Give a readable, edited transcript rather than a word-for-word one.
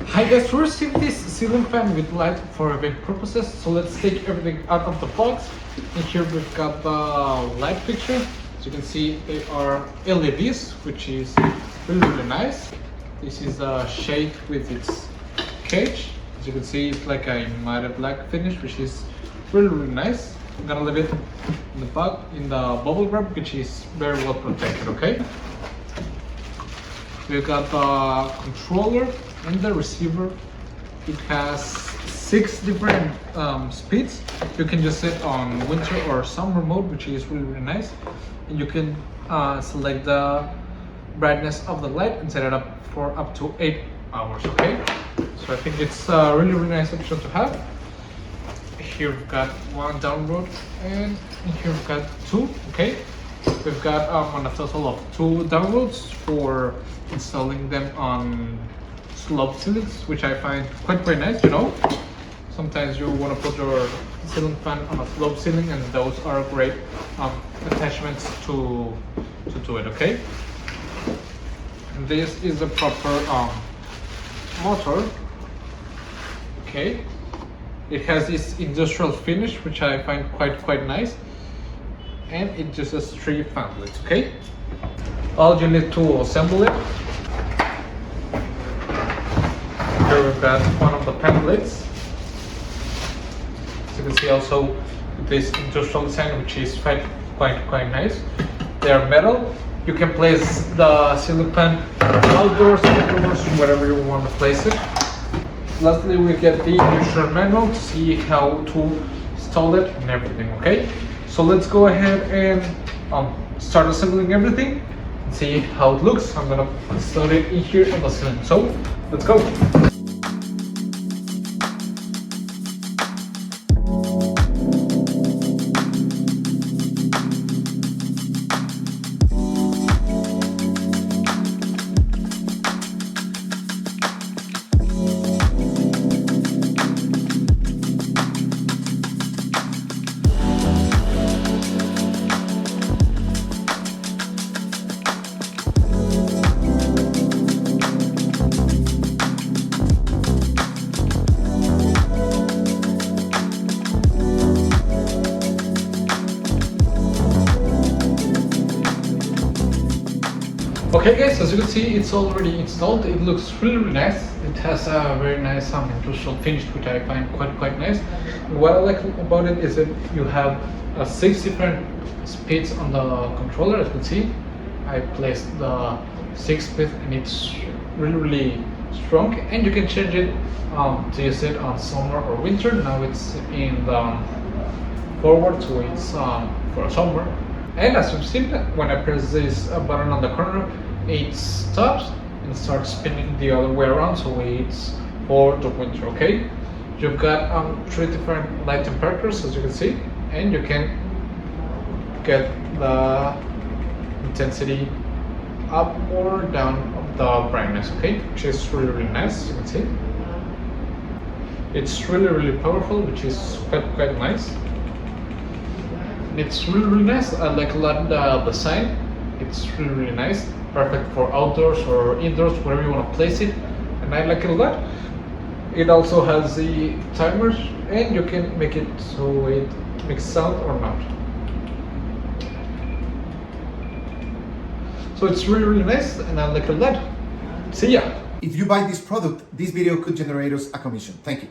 Hi guys, we received this ceiling fan with light for event purposes, so let's take everything out of the box. And here we've got the light fixture. As you can see, they are LEDs, which is really nice. This is a shade with its cage. As you can see, it's like a matte black finish, which is really nice. I'm gonna leave it in the bag in the bubble wrap, which is very well protected. Okay. We've got the controller and the receiver. It has 6 different speeds. You can just set on winter or summer mode, which is really nice. And you can select the brightness of the light and set it up for up to 8 hours. Okay, so I think it's a really nice option to have. Here we've got one downrod, and here we've got 2. Okay, we've got on a total of 2 downroads for installing them on slope ceilings, which I find quite nice. You know, sometimes you want to put your ceiling fan on a slope ceiling, and those are great attachments to do it. Okay, and this is the proper motor. Okay, it has this industrial finish, which I find quite nice, and it just has 3 fan blades. Okay, all you need to assemble it. Here we've got one of the fan blades. As you can see, also this industrial design, which is quite nice. They are metal. You can place the ceiling fan outdoors, indoors, wherever you want to place it. Lastly, we get the user manual to see how to install it and everything. Okay, so let's go ahead and start assembling everything and see how it looks. I'm gonna install it in here on the ceiling. So let's go. Okay guys, as you can see, it's already installed. It looks really nice. It has a very nice industrial finish, which I find quite nice. And what I like about it is that you have 6 different speeds on the controller. As you can see, I placed the 6th speed, and it's really strong, and you can change it to use it on summer or winter. Now it's in the forward, so it's for summer. And as you've seen, when I press this button on the corner, it stops and starts spinning the other way around, so it's for the winter. Okay, you've got 3 different light temperatures, as you can see, and you can get the intensity up or down of the brightness. Okay, which is really nice. As you can see, it's really powerful, which is quite nice. It's really nice. I like a lot the design. It's really nice, perfect for outdoors or indoors, wherever you want to place it, and I like it a lot. It also has the timers, and you can make it so it makes sound or not. So it's really nice, and I like it a lot. See ya! If you buy this product, this video could generate us a commission. Thank you.